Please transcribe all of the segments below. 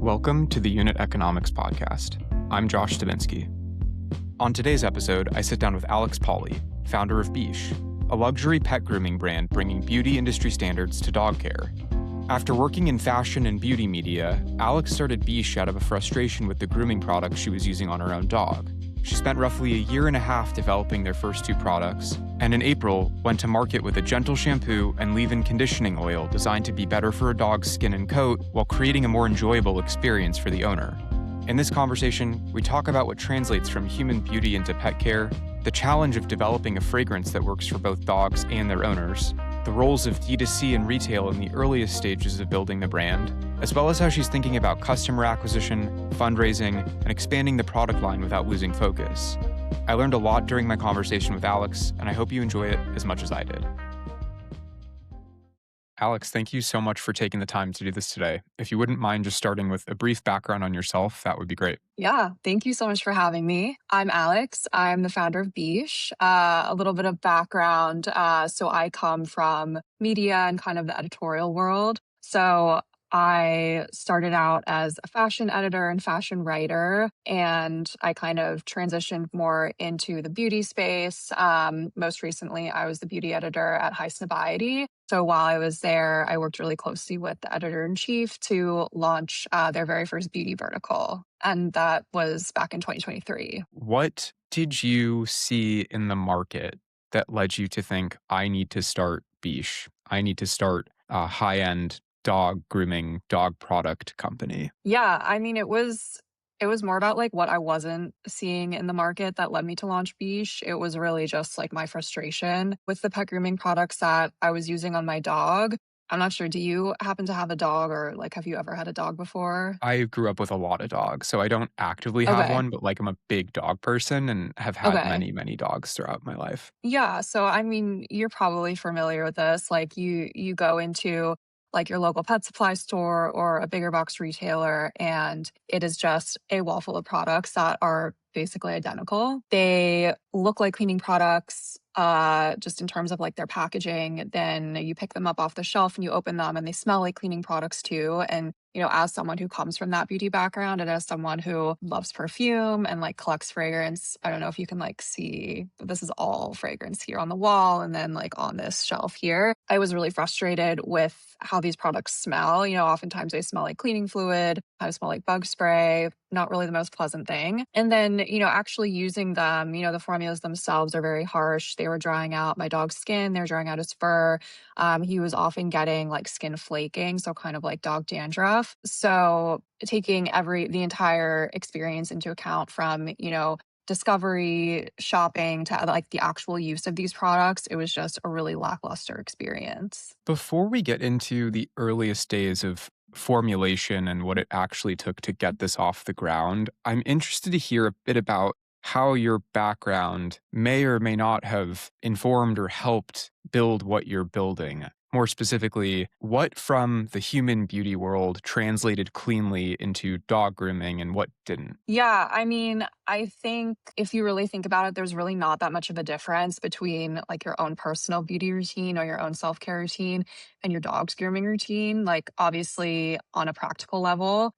Welcome to the Unit Economics Podcast. I'm Josh Stabinsky. On today's episode, I sit down with Alex Pauly, founder of Biche, a luxury pet grooming brand bringing beauty industry standards to dog care. After working in fashion and beauty media, Alex started Biche out of a frustration with the grooming products she was using on her own dog. She spent roughly a year and a half developing their first two products, and in April went to market with a gentle shampoo and leave-in conditioning oil designed to be better for a dog's skin and coat while creating a more enjoyable experience for the owner. In this conversation, we talk about what translates from human beauty into pet care, the challenge of developing a fragrance that works for both dogs and their owners, the roles of D2C and retail in the earliest stages of building the brand, as well as how she's thinking about customer acquisition, fundraising, and expanding the product line without losing focus. I learned a lot during my conversation with Alex, and I hope you enjoy it as much as I did. Alex, thank you so much for taking the time to do this today. If you wouldn't mind just starting with a brief background on yourself, that would be great. Yeah, thank you so much for having me. I'm Alex. I'm the founder of Biche. A little bit of background. So I come from media and kind of the editorial world. So I started out as a fashion editor and fashion writer, and I kind of transitioned more into the beauty space. Most recently, I was the beauty editor at High Snobiety. So while I was there, I worked really closely with the editor-in-chief to launch their very first beauty vertical. And that was back in 2023. What did you see in the market that led you to think, I need to start Biche? I need to start a high-end dog grooming, dog product company? Yeah, I mean, it was more about like what I wasn't seeing in the market that led me to launch Biche. It was really just like my frustration with the pet grooming products that I was using on my dog. I'm not sure, do you happen to have a dog, or like have you ever had a dog before? I grew up with a lot of dogs, so I don't actively have Okay. one, but like I'm a big dog person and have had Okay. many, many dogs throughout my life. Yeah, so I mean, you're probably familiar with this. Like you go into like your local pet supply store or a bigger box retailer, and it is just a wall full of products that are basically identical. They look like cleaning products, just in terms of like their packaging. Then you pick them up off the shelf and you open them and they smell like cleaning products too. And as someone who comes from that beauty background and as someone who loves perfume and like collects fragrance, I don't know if you can like see, but this is all fragrance here on the wall and then like on this shelf here. I was really frustrated with how these products smell. Oftentimes they smell like cleaning fluid, kind of smell like bug spray, not really the most pleasant thing. And then, actually using them, the formulas themselves are very harsh. They were drying out my dog's skin, they're drying out his fur. He was often getting like skin flaking, so kind of like dog dandruff. So taking the entire experience into account from, discovery, shopping to like the actual use of these products, it was just a really lackluster experience. Before we get into the earliest days of formulation and what it actually took to get this off the ground, I'm interested to hear a bit about how your background may or may not have informed or helped build what you're building. More specifically, what from the human beauty world translated cleanly into dog grooming and what didn't? Yeah, I mean, I think if you really think about it, there's really not that much of a difference between like your own personal beauty routine or your own self-care routine and your dog's grooming routine. Like obviously on a practical level,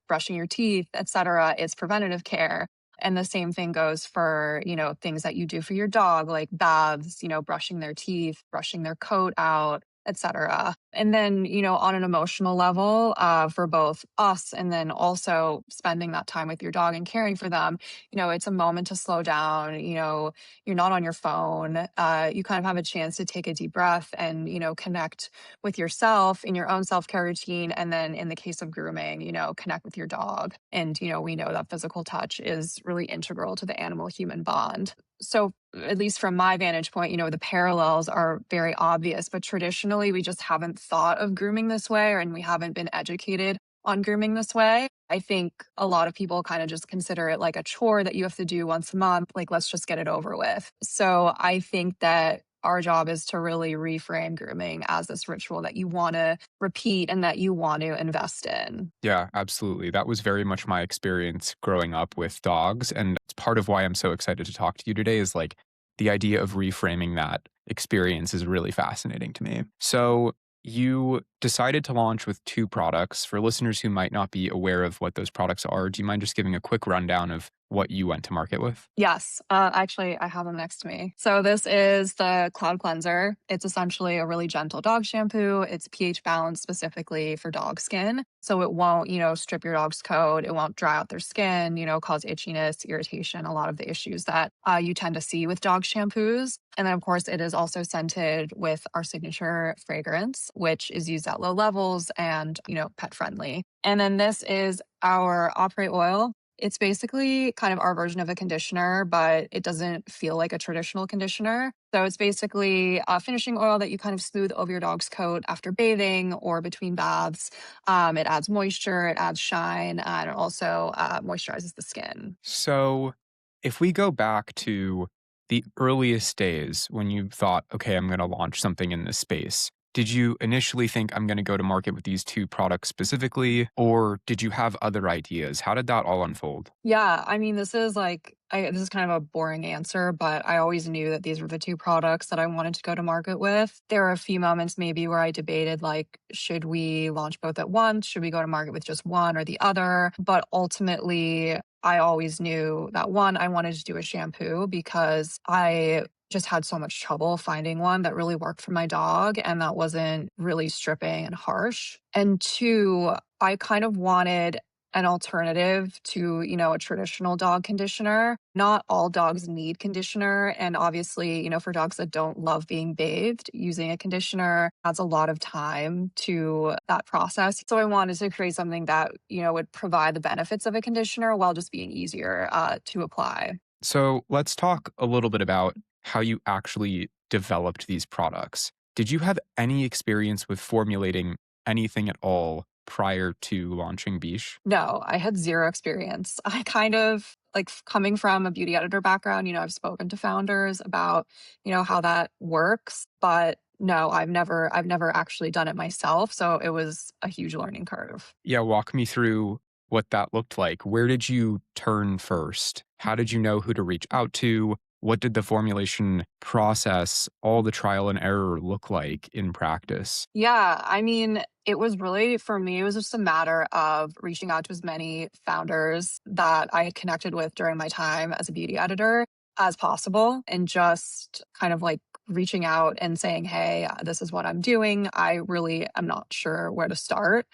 brushing your teeth, etc., is preventative care. And the same thing goes for, things that you do for your dog, like baths, brushing their teeth, brushing their coat out, etc. And then, on an emotional level, for both us and then also spending that time with your dog and caring for them, it's a moment to slow down. You're not on your phone. You kind of have a chance to take a deep breath and, connect with yourself in your own self-care routine. And then in the case of grooming, connect with your dog. And, we know that physical touch is really integral to the animal-human bond. So at least from my vantage point, the parallels are very obvious, but traditionally we just haven't thought of grooming this way, and we haven't been educated on grooming this way. I think a lot of people kind of just consider it like a chore that you have to do once a month, like let's just get it over with. So I think that our job is to really reframe grooming as this ritual that you want to repeat and that you want to invest in. Yeah, absolutely. That was very much my experience growing up with dogs. And it's part of why I'm so excited to talk to you today is like the idea of reframing that experience is really fascinating to me. So you decided to launch with two products. For listeners who might not be aware of what those products are, do you mind just giving a quick rundown of what you went to market with? Yes, actually, I have them next to me. So this is the Cloud Cleanser. It's essentially a really gentle dog shampoo. It's pH balanced specifically for dog skin. So it won't, strip your dog's coat. It won't dry out their skin, cause itchiness, irritation, a lot of the issues that you tend to see with dog shampoos. And then, of course, it is also scented with our signature fragrance, which is used at low levels and, pet friendly. And then this is our Opry oil. It's basically kind of our version of a conditioner, but it doesn't feel like a traditional conditioner. So it's basically a finishing oil that you kind of smooth over your dog's coat after bathing or between baths. It adds moisture, it adds shine, and it also moisturizes the skin. So, if we go back to the earliest days when you thought, okay, I'm going to launch something in this space, did you initially think I'm going to go to market with these two products specifically, or did you have other ideas? How did that all unfold? Yeah, I mean, this is kind of a boring answer, but I always knew that these were the two products that I wanted to go to market with. There were a few moments maybe where I debated, like, should we launch both at once? Should we go to market with just one or the other? But ultimately, I always knew that one, I wanted to do a shampoo because I just had so much trouble finding one that really worked for my dog and that wasn't really stripping and harsh. And two, I kind of wanted an alternative to, a traditional dog conditioner. Not all dogs need conditioner. And obviously, for dogs that don't love being bathed, using a conditioner adds a lot of time to that process. So I wanted to create something that, would provide the benefits of a conditioner while just being easier to apply. So, let's talk a little bit about how you actually developed these products. Did you have any experience with formulating anything at all prior to launching Biche? No, I had zero experience. I kind of like coming from a beauty editor background, I've spoken to founders about, how that works, but no, I've never actually done it myself, so it was a huge learning curve. Yeah, walk me through what that looked like. Where did you turn first? How did you know who to reach out to? What did the formulation process, all the trial and error look like in practice? Yeah, I mean, it was really for me, it was just a matter of reaching out to as many founders that I had connected with during my time as a beauty editor as possible and just kind of like reaching out and saying, hey, this is what I'm doing. I really am not sure where to start.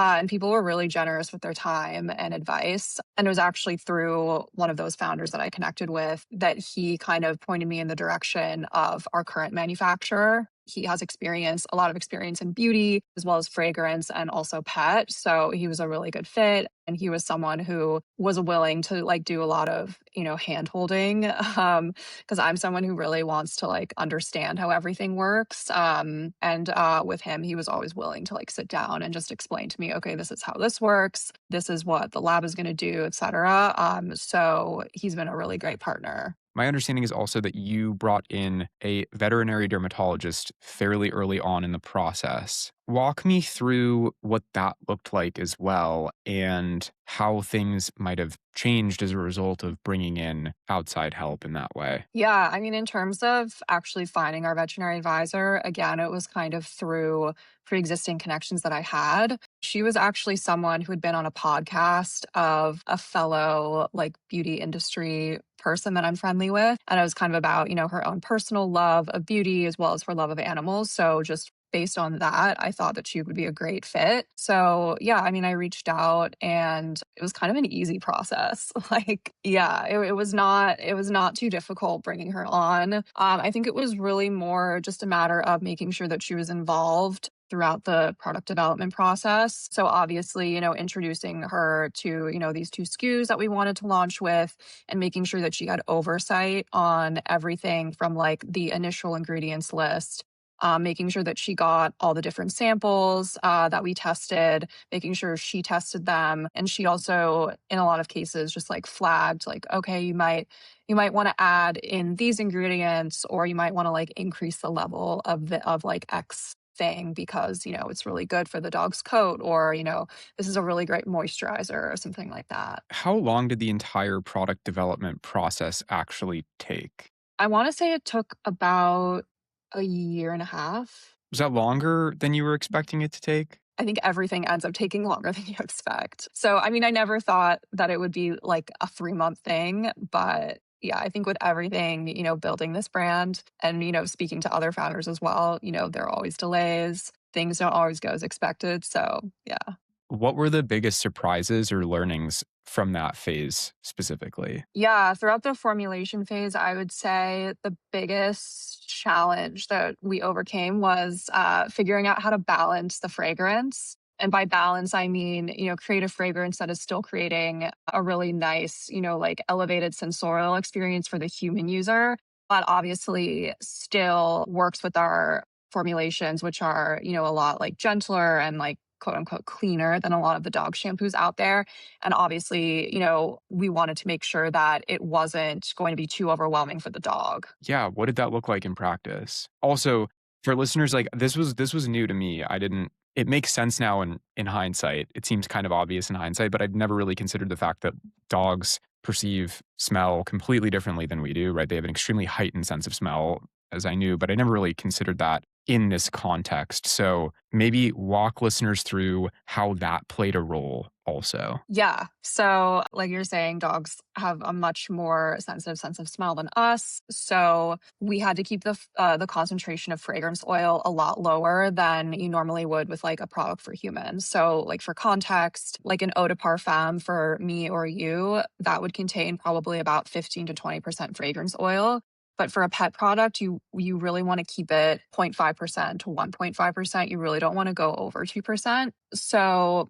And people were really generous with their time and advice. And it was actually through one of those founders that I connected with that he kind of pointed me in the direction of our current manufacturer. He has experience, a lot of experience in beauty, as well as fragrance and also pet. So he was a really good fit. And he was someone who was willing to like do a lot of, hand holding. Because I'm someone who really wants to like understand how everything works. And with him, he was always willing to like sit down and just explain to me, okay, this is how this works. This is what the lab is going to do, et cetera. So he's been a really great partner. My understanding is also that you brought in a veterinary dermatologist fairly early on in the process. Walk me through what that looked like as well and how things might have changed as a result of bringing in outside help in that way. Yeah, I mean, in terms of actually finding our veterinary advisor, again, it was kind of through pre-existing connections that I had. She was actually someone who had been on a podcast of a fellow like beauty industry person that I'm friendly with. And it was kind of about, her own personal love of beauty as well as her love of animals. So just based on that, I thought that she would be a great fit. So, yeah, I mean, I reached out and it was kind of an easy process. Like, yeah, it was not too difficult bringing her on. I think it was really more just a matter of making sure that she was involved throughout the product development process. So obviously, introducing her to, these two SKUs that we wanted to launch with and making sure that she had oversight on everything from like the initial ingredients list, making sure that she got all the different samples that we tested, making sure she tested them. And she also, in a lot of cases, just like flagged, like, okay, you might want to add in these ingredients, or you might want to like increase the level of like X thing because it's really good for the dog's coat, or this is a really great moisturizer or something like that. How long did the entire product development process actually take? I want to say it took about a year and a half. Was that longer than you were expecting it to take? I think everything ends up taking longer than you expect. So, I mean, I never thought that it would be like a 3-month thing, but yeah, I think with everything, building this brand and, speaking to other founders as well, there are always delays. Things don't always go as expected. So, yeah. What were the biggest surprises or learnings from that phase specifically? Yeah, throughout the formulation phase, I would say the biggest challenge that we overcame was figuring out how to balance the fragrance. And by balance, I mean, create a fragrance that is still creating a really nice, like elevated sensorial experience for the human user, but obviously still works with our formulations, which are, a lot like gentler and like quote unquote cleaner than a lot of the dog shampoos out there. And obviously, we wanted to make sure that it wasn't going to be too overwhelming for the dog. Yeah, what did that look like in practice? Also, for listeners, like this was new to me. I didn't it makes sense now in hindsight. It seems kind of obvious in hindsight, but I'd never really considered the fact that dogs perceive smell completely differently than we do, right? They have an extremely heightened sense of smell, as I knew, but I never really considered that in this context. So maybe walk listeners through how that played a role also. Yeah. So, like you're saying, dogs have a much more sensitive sense of smell than us. So, we had to keep the concentration of fragrance oil a lot lower than you normally would with like a product for humans. So, like for context, like an eau de parfum for me or you, that would contain probably about 15 to 20% fragrance oil. But for a pet product, you really want to keep it 0.5% to 1.5%. You really don't want to go over 2%. So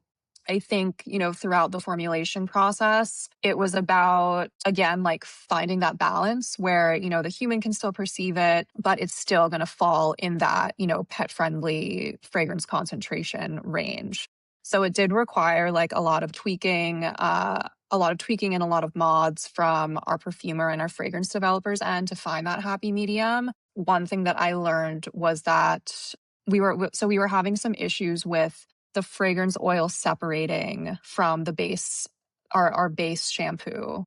I think, throughout the formulation process, it was about, again, like finding that balance where, the human can still perceive it, but it's still going to fall in that, pet friendly fragrance concentration range. So it did require like a lot of tweaking and a lot of mods from our perfumer and our fragrance developers end to find that happy medium. One thing that I learned was that we were having some issues with the fragrance oil separating from the base, our base shampoo,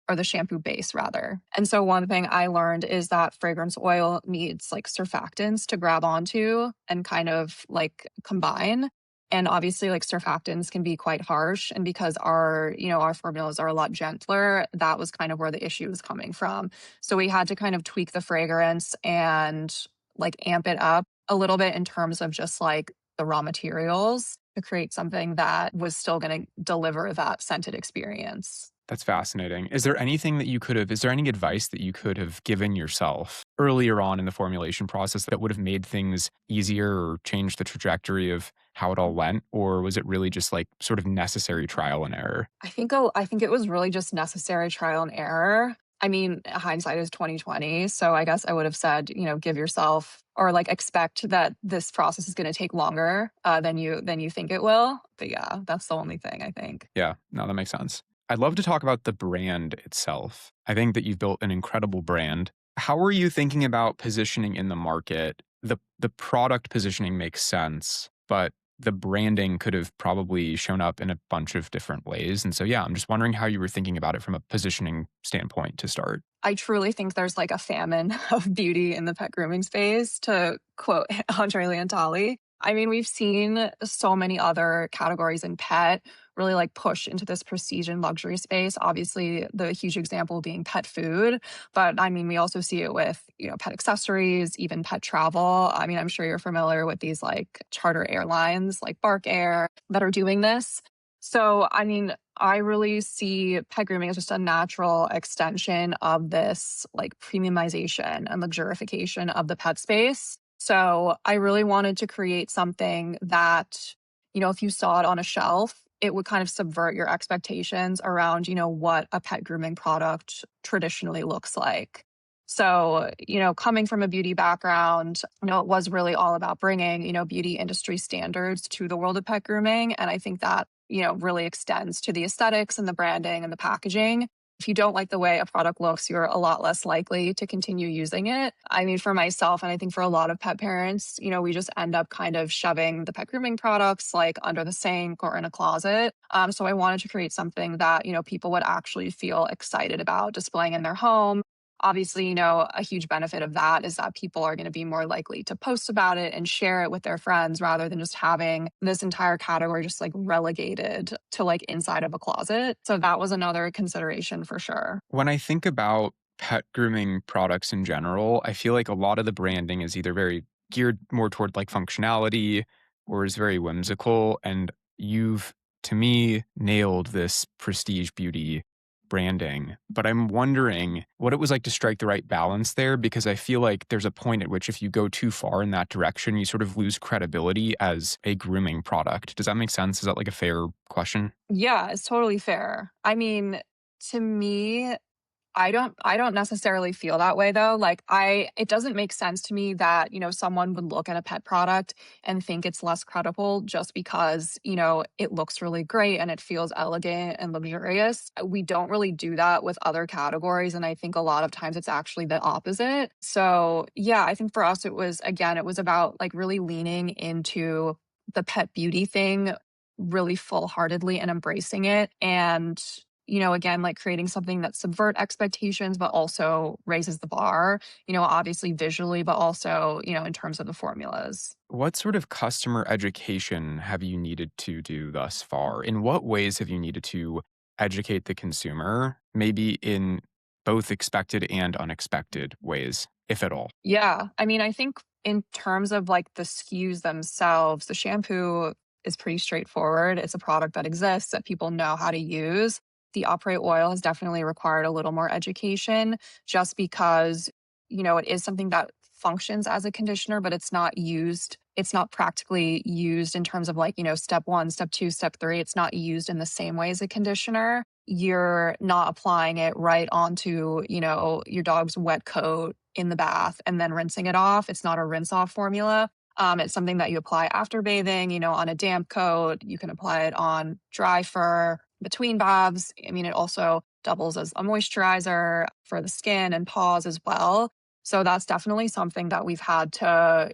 or the shampoo base rather. And so one thing I learned is that fragrance oil needs like surfactants to grab onto and kind of like combine. And obviously like surfactants can be quite harsh. And because our formulas are a lot gentler, that was kind of where the issue was coming from. So we had to kind of tweak the fragrance and like amp it up a little bit in terms of just like the raw materials to create something that was still going to deliver that scented experience. That's fascinating. Is there any advice that you could have given yourself earlier on in the formulation process that would have made things easier or changed the trajectory of how it all went? Or was it really just like sort of necessary trial and error? I think it was really just necessary trial and error. I mean, hindsight is 2020, so I guess I would have said, give yourself or like expect that this process is going to take longer than you think it will. But yeah, that's the only thing I think. Yeah, no, that makes sense. I'd love to talk about the brand itself. I think that you've built an incredible brand. How are you thinking about positioning in the market? The product positioning makes sense, but the branding could have probably shown up in a bunch of different ways. And so, yeah, I'm just wondering how you were thinking about it from a positioning standpoint to start. I truly think there's like a famine of beauty in the pet grooming space, to quote Andre Leontali. I mean, we've seen so many other categories in pet really like push into this prestige and luxury space. Obviously, the huge example being pet food. But I mean, we also see it with, pet accessories, even pet travel. I mean, I'm sure you're familiar with these like charter airlines like Bark Air that are doing this. So, I mean, I really see pet grooming as just a natural extension of this like premiumization and luxurification of the pet space. So I really wanted to create something that, if you saw it on a shelf, it would kind of subvert your expectations around, what a pet grooming product traditionally looks like. So, coming from a beauty background, it was really all about bringing, beauty industry standards to the world of pet grooming. And I think that, really extends to the aesthetics and the branding and the packaging. If you don't like the way a product looks, you're a lot less likely to continue using it. I mean, for myself, and I think for a lot of pet parents, we just end up kind of shoving the pet grooming products like under the sink or in a closet. So I wanted to create something that, people would actually feel excited about displaying in their home. Obviously, a huge benefit of that is that people are going to be more likely to post about it and share it with their friends rather than just having this entire category just like relegated to like inside of a closet. So that was another consideration for sure. When I think about pet grooming products in general, I feel like a lot of the branding is either very geared more toward like functionality or is very whimsical. And you've, to me, nailed this prestige beauty branding. But I'm wondering what it was like to strike the right balance there, because I feel like there's a point at which if you go too far in that direction, you sort of lose credibility as a grooming product. Does that make sense? Is that like a fair question? Yeah, it's totally fair. I mean, to me, I don't necessarily feel that way though. Like it doesn't make sense to me that, someone would look at a pet product and think it's less credible just because, it looks really great and it feels elegant and luxurious. We don't really do that with other categories, and I think a lot of times it's actually the opposite. So, yeah, I think for us it was about like really leaning into the pet beauty thing really full-heartedly and embracing it, and again, like creating something that subvert expectations, but also raises the bar, obviously visually, but also, in terms of the formulas. What sort of customer education have you needed to do thus far? In what ways have you needed to educate the consumer, maybe in both expected and unexpected ways, if at all? Yeah. I mean, I think in terms of like the SKUs themselves, the shampoo is pretty straightforward. It's a product that exists that people know how to use. The upright oil has definitely required a little more education just because, it is something that functions as a conditioner, but it's not used. It's not practically used in terms of like, step one, step two, step three. It's not used in the same way as a conditioner. You're not applying it right onto, your dog's wet coat in the bath and then rinsing it off. It's not a rinse off formula. It's something that you apply after bathing, on a damp coat. You can apply it on dry fur between baths. I mean, it also doubles as a moisturizer for the skin and paws as well. So that's definitely something that we've had to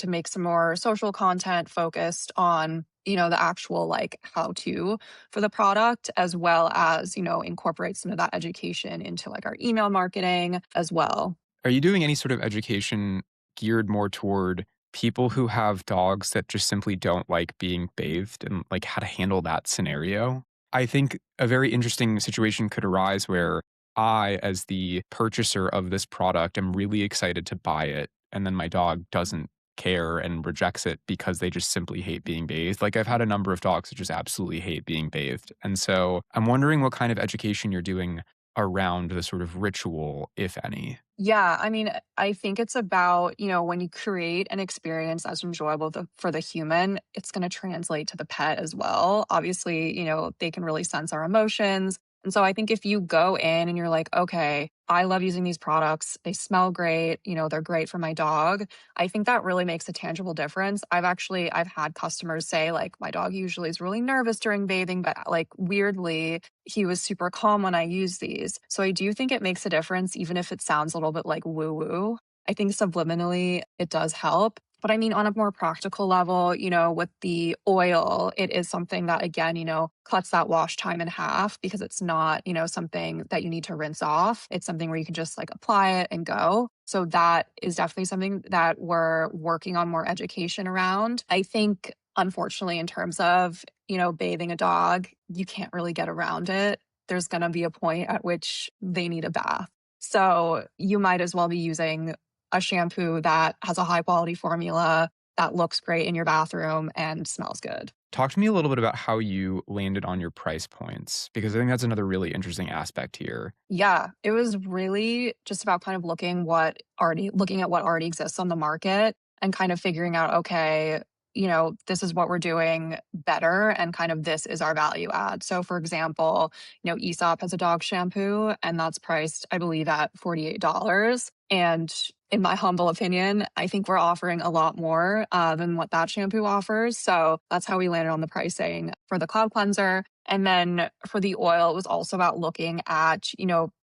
make some more social content focused on, the actual like how to for the product, as well as, incorporate some of that education into like our email marketing as well. Are you doing any sort of education geared more toward people who have dogs that just simply don't like being bathed and like how to handle that scenario? I think a very interesting situation could arise where I, as the purchaser of this product, am really excited to buy it. And then my dog doesn't care and rejects it because they just simply hate being bathed. Like I've had a number of dogs that just absolutely hate being bathed. And so I'm wondering what kind of education you're doing around the sort of ritual, if any. Yeah, I mean, I think it's about, when you create an experience that's enjoyable for the human, it's going to translate to the pet as well. Obviously, they can really sense our emotions. And so I think if you go in and you're like, okay, I love using these products, they smell great, they're great for my dog. I think that really makes a tangible difference. I've had customers say like my dog usually is really nervous during bathing, but like weirdly, he was super calm when I use these. So I do think it makes a difference, even if it sounds a little bit like woo woo. I think subliminally it does help. But I mean, on a more practical level, with the oil, it is something that, again, cuts that wash time in half because it's not, something that you need to rinse off. It's something where you can just like apply it and go. So that is definitely something that we're working on more education around. I think, unfortunately, in terms of, bathing a dog, you can't really get around it. There's going to be a point at which they need a bath. So you might as well be using a shampoo that has a high quality formula that looks great in your bathroom and smells good. Talk to me a little bit about how you landed on your price points, because I think that's another really interesting aspect here. Yeah, it was really just about kind of looking at what already exists on the market and kind of figuring out, okay, this is what we're doing better and kind of this is our value add. So for example, Aesop has a dog shampoo and that's priced, I believe, at $48. And in my humble opinion, I think we're offering a lot more than what that shampoo offers. So that's how we landed on the pricing for the cloud cleanser. And then for the oil, it was also about looking at,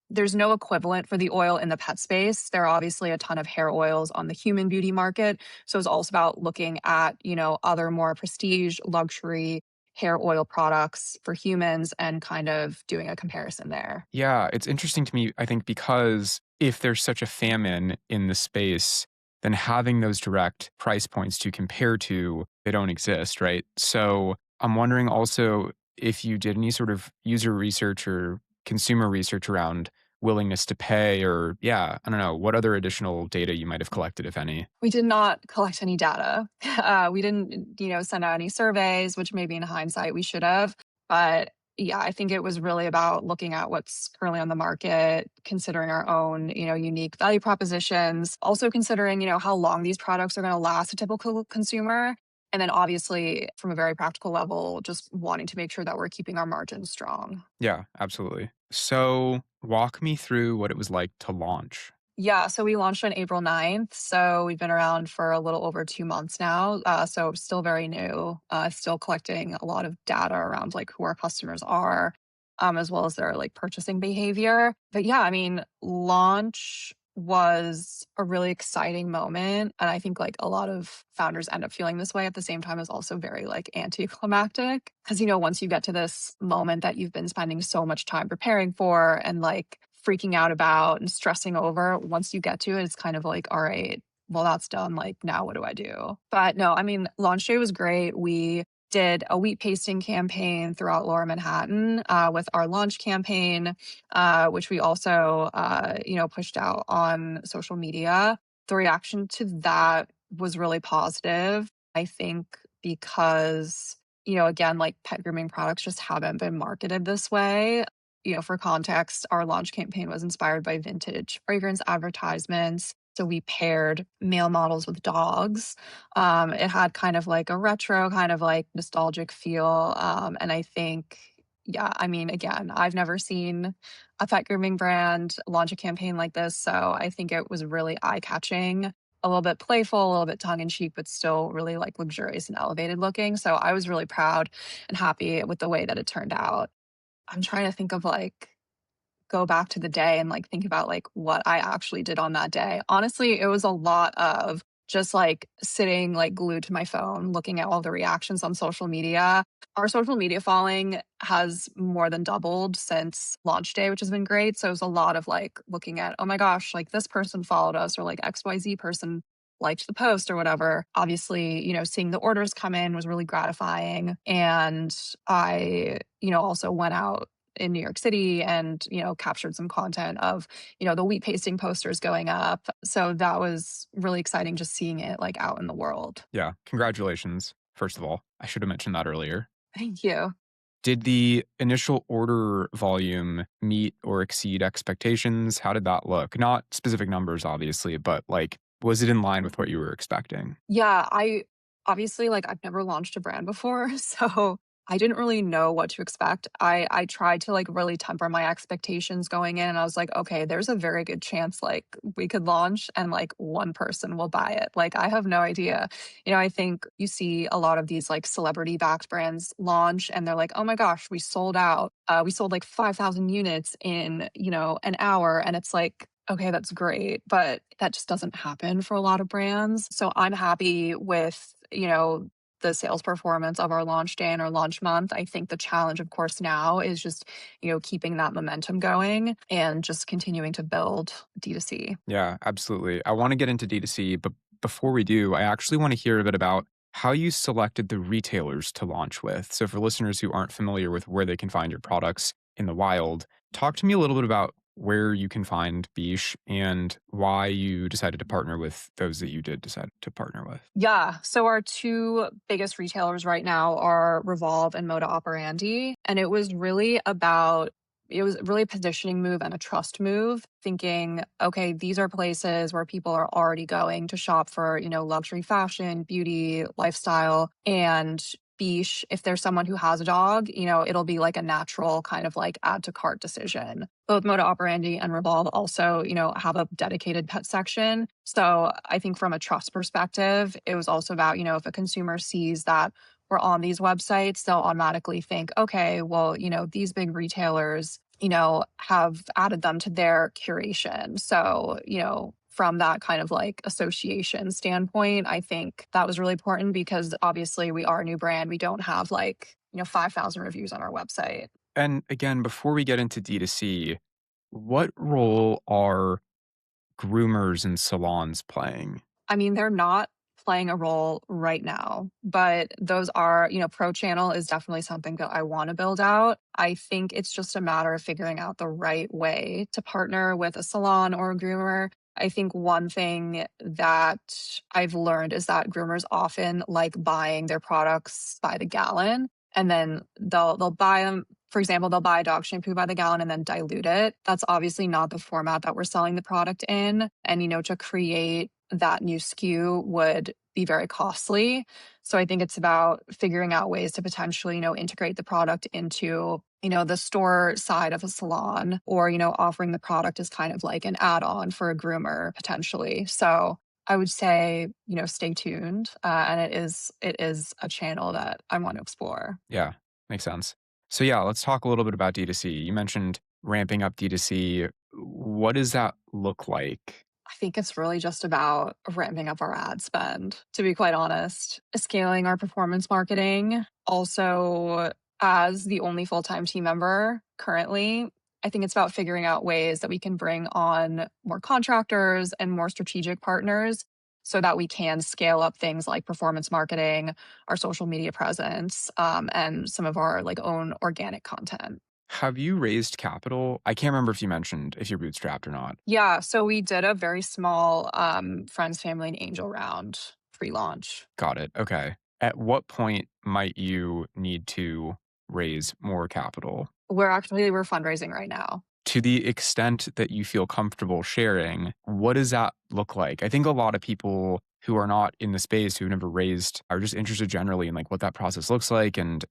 there's no equivalent for the oil in the pet space. There are obviously a ton of hair oils on the human beauty market. So it's also about looking at, other more prestige, luxury hair oil products for humans and kind of doing a comparison there. Yeah, it's interesting to me, I think, because if there's such a famine in the space, then having those direct price points to compare to, they don't exist, right? So I'm wondering also if you did any sort of user research or consumer research around willingness to pay, or yeah, I don't know, what other additional data you might have collected, if any. We did not collect any data. We didn't, send out any surveys, which maybe in hindsight we should have. But yeah, I think it was really about looking at what's currently on the market, considering our own, unique value propositions, also considering, how long these products are going to last a typical consumer. And then obviously, from a very practical level, just wanting to make sure that we're keeping our margins strong. Yeah, absolutely. So walk me through what it was like to launch. Yeah, so we launched on April 9th. So we've been around for a little over 2 months now. So still very new, still collecting a lot of data around like who our customers are, as well as their like purchasing behavior. But yeah, I mean, launch was a really exciting moment. And I think like a lot of founders end up feeling this way at the same time as also very like anticlimactic. Cause once you get to this moment that you've been spending so much time preparing for and like freaking out about and stressing over, once you get to it, it's kind of like, all right, well, that's done. Like, now what do I do? But no, I mean, launch day was great. We did a wheat pasting campaign throughout Lower Manhattan with our launch campaign, which we also, pushed out on social media. The reaction to that was really positive. I think because, again, like pet grooming products just haven't been marketed this way. For context, our launch campaign was inspired by vintage fragrance advertisements. So we paired male models with dogs. It had kind of like a retro, kind of like nostalgic feel. And I think, yeah, I mean, again, I've never seen a pet grooming brand launch a campaign like this. So I think it was really eye catching, a little bit playful, a little bit tongue in cheek, but still really like luxurious and elevated looking. So I was really proud and happy with the way that it turned out. I'm trying to think of like go back to the day and like think about like what I actually did on that day. Honestly, it was a lot of just like sitting like glued to my phone, looking at all the reactions on social media. Our social media following has more than doubled since launch day, which has been great. So it was a lot of like looking at, oh my gosh, like this person followed us or like XYZ person liked the post or whatever. Obviously, seeing the orders come in was really gratifying. And I, also went out in New York City and, captured some content of, the wheat pasting posters going up. So that was really exciting just seeing it like out in the world. Yeah, congratulations, first of all. I should have mentioned that earlier. Thank you. Did the initial order volume meet or exceed expectations? How did that look? Not specific numbers, obviously, but like, was it in line with what you were expecting? Yeah, I obviously like I've never launched a brand before, so I didn't really know what to expect. I tried to like really temper my expectations going in and I was like, okay, there's a very good chance like we could launch and like one person will buy it. Like I have no idea. I think you see a lot of these like celebrity backed brands launch and they're like, "Oh my gosh, we sold out. We sold like 5,000 units in, an hour." And it's like, okay, that's great, but that just doesn't happen for a lot of brands. So I'm happy with, the sales performance of our launch day and our launch month. I think the challenge, of course, now is just, keeping that momentum going and just continuing to build D2C. Yeah, absolutely. I want to get into D2C, but before we do, I actually want to hear a bit about how you selected the retailers to launch with. So, for listeners who aren't familiar with where they can find your products in the wild, talk to me a little bit about where you can find Biche and why you decided to partner with those that you did decide to partner with. Yeah. So our two biggest retailers right now are Revolve and Moda Operandi. And it was really a positioning move and a trust move, thinking, okay, these are places where people are already going to shop for, luxury fashion, beauty, lifestyle. And Biche, if there's someone who has a dog, it'll be like a natural kind of like add to cart decision. Both Moda Operandi and Revolve also, have a dedicated pet section. So I think from a trust perspective, it was also about, if a consumer sees that we're on these websites, they'll automatically think, okay, well, these big retailers, have added them to their curation. So, from that kind of like association standpoint, I think that was really important because obviously we are a new brand. We don't have like, 5,000 reviews on our website. And again, before we get into D2C, what role are groomers and salons playing? I mean, they're not playing a role right now, but those are, pro channel is definitely something that I want to build out. I think it's just a matter of figuring out the right way to partner with a salon or a groomer. I think one thing that I've learned is that groomers often like buying their products by the gallon, and then they'll buy them. For example, they'll buy dog shampoo by the gallon and then dilute it. That's obviously not the format that we're selling the product in. And, to create that new SKU would be very costly. So I think it's about figuring out ways to potentially, integrate the product into, the store side of a salon, or, offering the product as kind of like an add-on for a groomer potentially. So I would say, stay tuned. And it is a channel that I want to explore. Yeah, makes sense. So yeah, let's talk a little bit about D2C. You mentioned ramping up D2C. What does that look like? I think it's really just about ramping up our ad spend, to be quite honest. Scaling our performance marketing. Also, as the only full time team member currently, I think it's about figuring out ways that we can bring on more contractors and more strategic partners so that we can scale up things like performance marketing, our social media presence, and some of our like own organic content. Have you raised capital? I can't remember if you mentioned if you're bootstrapped or not. Yeah, so we did a very small friends, family, and angel round pre-launch. Got it. Okay. At what point might you need to raise more capital? We're fundraising right now. To the extent that you feel comfortable sharing, what does that look like? I think a lot of people who are not in the space, who've never raised, are just interested generally in like what that process looks like, and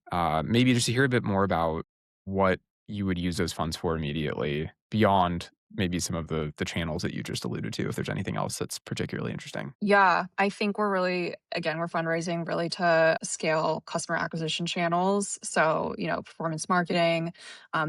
maybe just to hear a bit more about what you would use those funds for immediately beyond maybe some of the channels that you just alluded to, if there's anything else that's particularly interesting. Yeah, I think we're fundraising really to scale customer acquisition channels. So, performance marketing,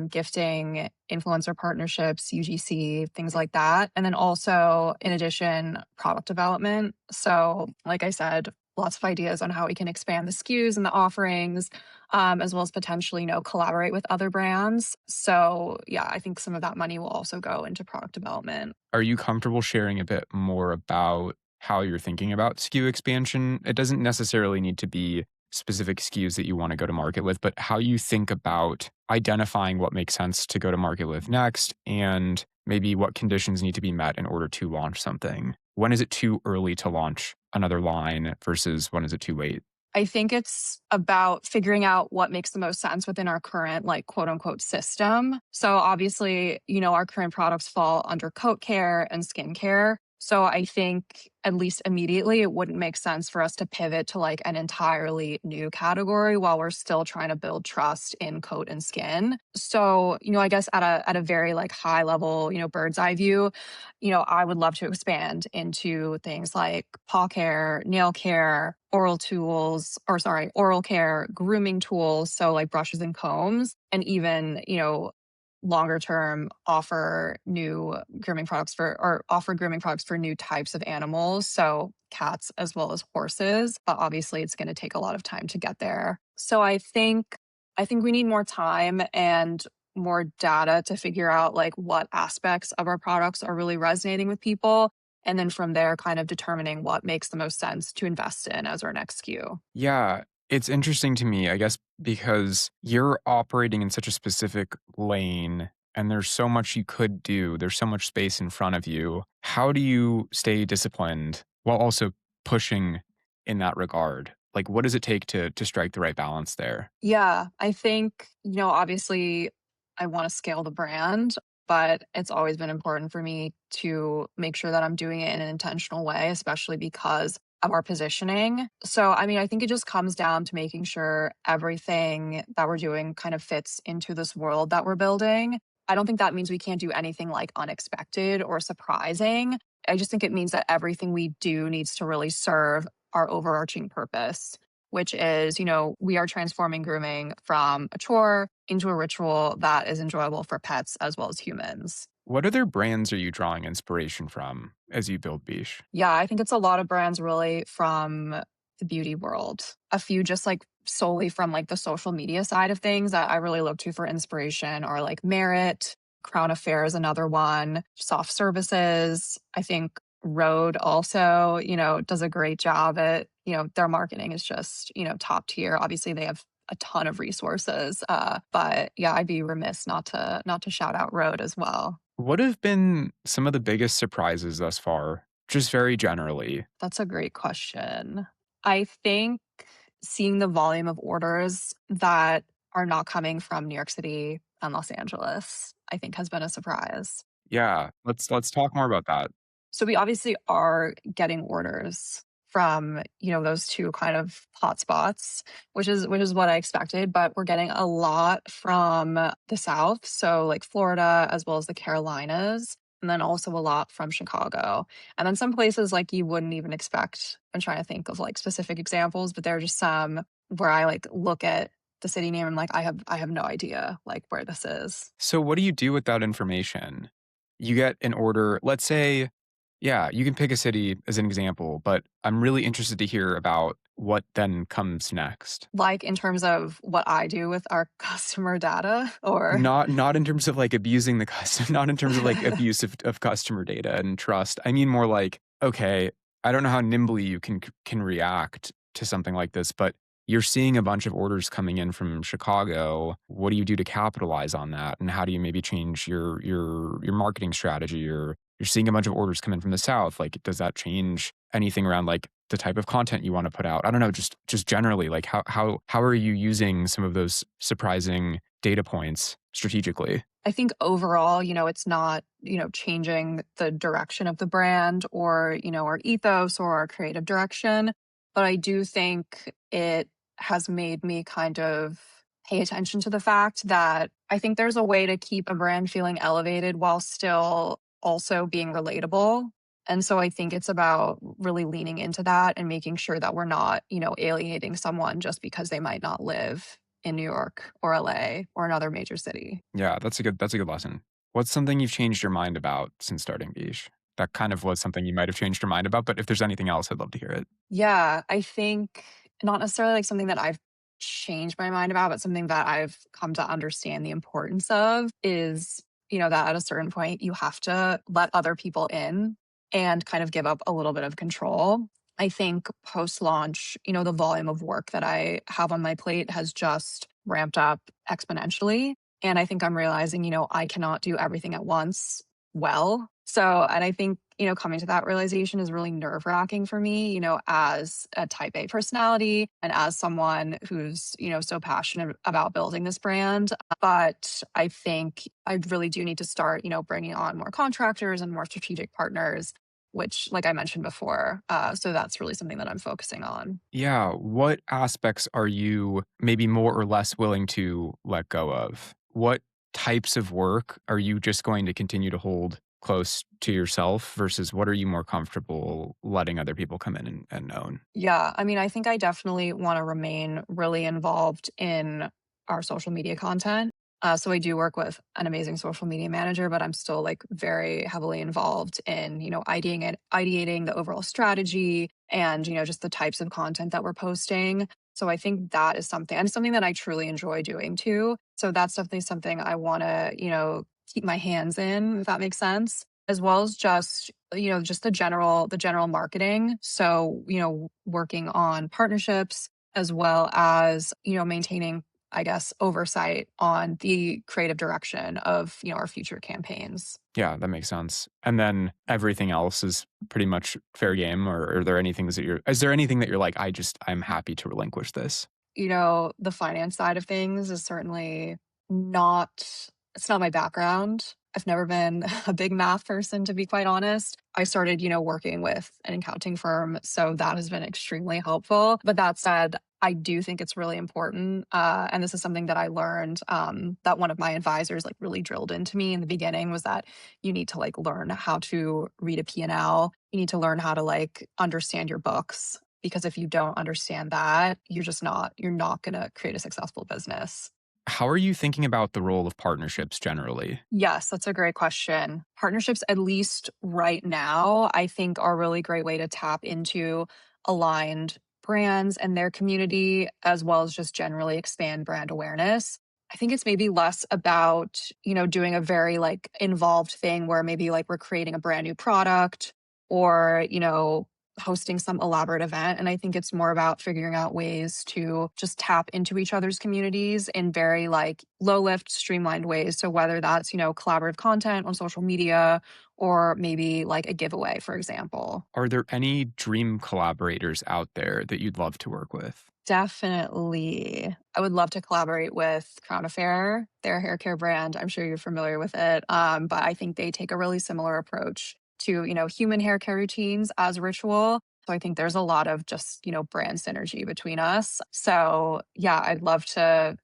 gifting, influencer partnerships, UGC, things like that. And then also, in addition, product development. So, like I said, lots of ideas on how we can expand the SKUs and the offerings, as well as potentially, collaborate with other brands. So, yeah, I think some of that money will also go into product development. Are you comfortable sharing a bit more about how you're thinking about SKU expansion? It doesn't necessarily need to be specific SKUs that you want to go to market with, but how you think about identifying what makes sense to go to market with next, and maybe what conditions need to be met in order to launch something. When is it too early to launch another line versus when is it too late? I think it's about figuring out what makes the most sense within our current, like, quote unquote system. So, obviously, our current products fall under coat care and skin care. So, I think at least immediately, it wouldn't make sense for us to pivot to like an entirely new category while we're still trying to build trust in coat and skin. So, I guess at a very like high level, bird's eye view, I would love to expand into things like paw care, nail care, oral care, grooming tools. So like brushes and combs, and even, longer term offer grooming products for new types of animals. So cats as well as horses. But obviously it's going to take a lot of time to get there. So I think we need more time and more data to figure out like what aspects of our products are really resonating with people. And then from there, kind of determining what makes the most sense to invest in as our next SKU. Yeah, it's interesting to me, I guess, because you're operating in such a specific lane and there's so much you could do. There's so much space in front of you. How do you stay disciplined while also pushing in that regard? Like, what does it take to strike the right balance there? Yeah, I think, obviously I want to scale the brand, but it's always been important for me to make sure that I'm doing it in an intentional way, especially because of our positioning. So, I mean, I think it just comes down to making sure everything that we're doing kind of fits into this world that we're building. I don't think that means we can't do anything like unexpected or surprising. I just think it means that everything we do needs to really serve our overarching purpose, which is, we are transforming grooming from a chore into a ritual that is enjoyable for pets as well as humans. What other brands are you drawing inspiration from as you build Biche? Yeah, I think it's a lot of brands really from the beauty world. A few just like solely from like the social media side of things that I really look to for inspiration are like Merit, Crown Affair is another one. Soft services. I think Rhode also, does a great job at, their marketing is just, top tier. Obviously they have a ton of resources. But yeah, I'd be remiss not to shout out Rhode as well. What have been some of the biggest surprises thus far, just very generally? That's a great question. I think seeing the volume of orders that are not coming from New York City and Los Angeles, I think has been a surprise. Yeah, let's talk more about that. So we obviously are getting orders from, those two kind of hotspots, which is what I expected, but we're getting a lot from the South, so like Florida as well as the Carolinas, and then also a lot from Chicago. And then some places like you wouldn't even expect. I'm trying to think of like specific examples, but there are just some where I like look at the city name and like I have no idea like where this is. So what do you do with that information? You get an order, let's say, yeah, you can pick a city as an example, but I'm really interested to hear about what then comes next. Like in terms of what I do with our customer data or Not in terms of like abusing the customer, not in terms of like abuse of customer data and trust. I mean more like, okay, I don't know how nimbly you can react to something like this, but you're seeing a bunch of orders coming in from Chicago. What do you do to capitalize on that? And how do you maybe change your marketing strategy? Or you're seeing a bunch of orders come in from the South. Like, does that change anything around like the type of content you want to put out? I don't know, just generally, like how are you using some of those surprising data points strategically? I think overall, it's not, changing the direction of the brand or, our ethos or our creative direction. But I do think it has made me kind of pay attention to the fact that I think there's a way to keep a brand feeling elevated while still also being relatable. And so I think it's about really leaning into that and making sure that we're not, alienating someone just because they might not live in New York or LA or another major city. Yeah, that's a good lesson. What's something you've changed your mind about since starting Biche? That kind of was something you might have changed your mind about, but if there's anything else, I'd love to hear it. Yeah, I think not necessarily like something that I've changed my mind about, but something that I've come to understand the importance of is, that at a certain point you have to let other people in and kind of give up a little bit of control. I think post launch, the volume of work that I have on my plate has just ramped up exponentially. And I think I'm realizing, I cannot do everything at once well. So, and I think, coming to that realization is really nerve wracking for me, as a type A personality and as someone who's, so passionate about building this brand. But I think I really do need to start, bringing on more contractors and more strategic partners, which, like I mentioned before. So that's really something that I'm focusing on. Yeah, what aspects are you maybe more or less willing to let go of? What types of work are you just going to continue to hold close to yourself versus what are you more comfortable letting other people come in and own? Yeah, I mean, I think I definitely want to remain really involved in our social media content. So I do work with an amazing social media manager, but I'm still like very heavily involved in, ideating the overall strategy and, just the types of content that we're posting. So I think that is something and something that I truly enjoy doing too. So that's definitely something I want to, keep my hands in, if that makes sense, as well as just just the general marketing. So, working on partnerships as well as, maintaining, I guess, oversight on the creative direction of, our future campaigns. Yeah, that makes sense. And then everything else is pretty much fair game, or are there any things that is there anything that you're like, I'm happy to relinquish this? The finance side of things is certainly not, it's not my background. I've never been a big math person, to be quite honest. I started, working with an accounting firm, so that has been extremely helpful. But that said, I do think it's really important. And this is something that I learned that one of my advisors like really drilled into me in the beginning was that you need to like learn how to read a P&L. You need to learn how to like understand your books because if you don't understand that, you're not going to create a successful business. How are you thinking about the role of partnerships generally? Yes, that's a great question. Partnerships, at least right now, I think are a really great way to tap into aligned brands and their community, as well as just generally expand brand awareness. I think it's maybe less about, doing a very like involved thing where maybe like we're creating a brand new product or, hosting some elaborate event. And I think it's more about figuring out ways to just tap into each other's communities in very like low lift, streamlined ways. So whether that's, collaborative content on social media or maybe like a giveaway, for example. Are there any dream collaborators out there that you'd love to work with? Definitely. I would love to collaborate with Crown Affair, their hair care brand. I'm sure you're familiar with it. But I think they take a really similar approach to, human hair care routines as a ritual. So I think there's a lot of just, brand synergy between us. So yeah, I'd love to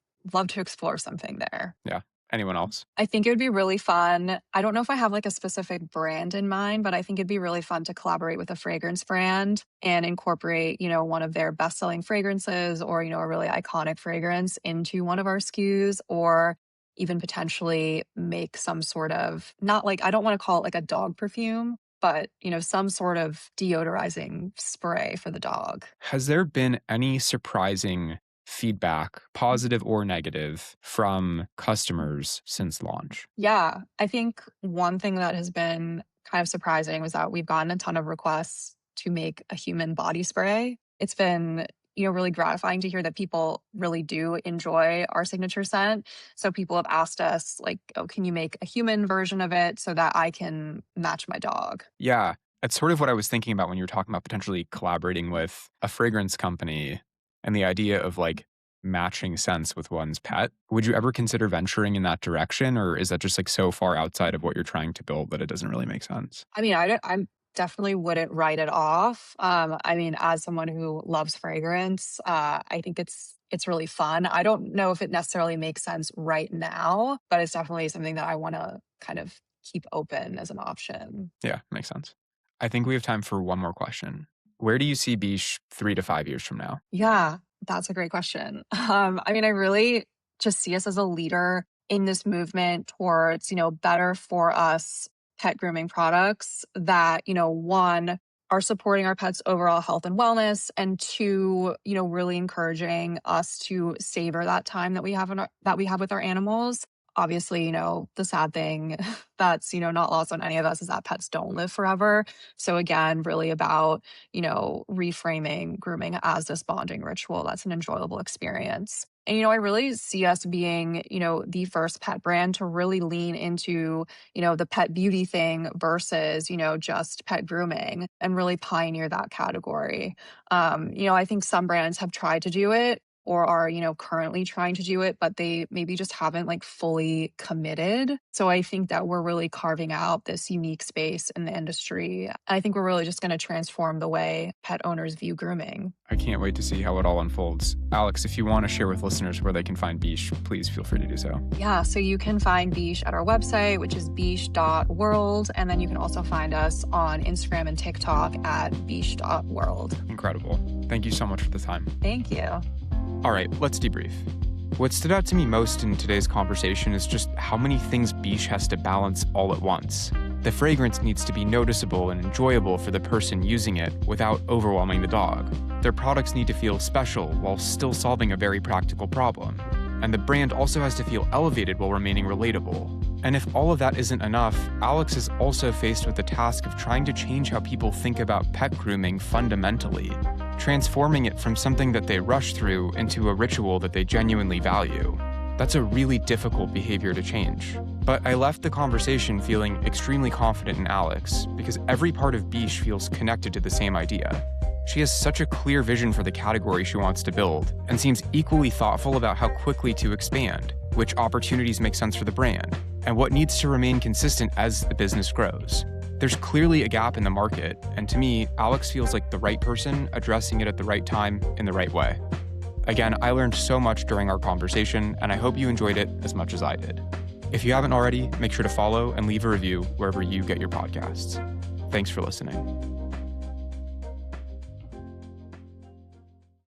explore something there. Yeah. Anyone else? I think it would be really fun. I don't know if I have like a specific brand in mind, but I think it'd be really fun to collaborate with a fragrance brand and incorporate, one of their best-selling fragrances or, a really iconic fragrance into one of our SKUs, or even potentially make some sort of, not like, I don't want to call it like a dog perfume, but, some sort of deodorizing spray for the dog. Has there been any surprising feedback, positive or negative, from customers since launch? Yeah, I think one thing that has been kind of surprising was that we've gotten a ton of requests to make a human body spray. It's been, really gratifying to hear that people really do enjoy our signature scent. So people have asked us, like, oh, can you make a human version of it so that I can match my dog? Yeah, that's sort of what I was thinking about when you were talking about potentially collaborating with a fragrance company and the idea of like matching scents with one's pet. Would you ever consider venturing in that direction, or is that just like so far outside of what you're trying to build that it doesn't really make sense? I mean, I definitely wouldn't write it off. I mean, as someone who loves fragrance, I think it's really fun. I don't know if it necessarily makes sense right now, but it's definitely something that I want to kind of keep open as an option. Yeah, makes sense. I think we have time for one more question. Where do you see Biche 3 to 5 years from now? Yeah, that's a great question. I mean, I really just see us as a leader in this movement towards, better for us pet grooming products that, one, are supporting our pets' overall health and wellness, and two, really encouraging us to savor that time that we have that we have with our animals. Obviously, the sad thing that's, not lost on any of us is that pets don't live forever. So again, really about, reframing grooming as this bonding ritual that's an enjoyable experience. And, I really see us being, the first pet brand to really lean into, the pet beauty thing versus, just pet grooming, and really pioneer that category. I think some brands have tried to do it or are, currently trying to do it, but they maybe just haven't like fully committed. So I think that we're really carving out this unique space in the industry. I think we're really just going to transform the way pet owners view grooming. I can't wait to see how it all unfolds. Alex, if you want to share with listeners where they can find Biche, please feel free to do so. Yeah, so you can find Biche at our website, which is biche.world. And then you can also find us on Instagram and TikTok at biche.world. Incredible. Thank you so much for the time. Thank you. All right, let's debrief. What stood out to me most in today's conversation is just how many things Biche has to balance all at once. The fragrance needs to be noticeable and enjoyable for the person using it without overwhelming the dog. Their products need to feel special while still solving a very practical problem. And the brand also has to feel elevated while remaining relatable. And if all of that isn't enough, Alex is also faced with the task of trying to change how people think about pet grooming fundamentally, transforming it from something that they rush through into a ritual that they genuinely value. That's a really difficult behavior to change. But I left the conversation feeling extremely confident in Alex because every part of Biche feels connected to the same idea. She has such a clear vision for the category she wants to build and seems equally thoughtful about how quickly to expand, which opportunities make sense for the brand, and what needs to remain consistent as the business grows. There's clearly a gap in the market, and to me, Alex feels like the right person addressing it at the right time in the right way. Again, I learned so much during our conversation, and I hope you enjoyed it as much as I did. If you haven't already, make sure to follow and leave a review wherever you get your podcasts. Thanks for listening.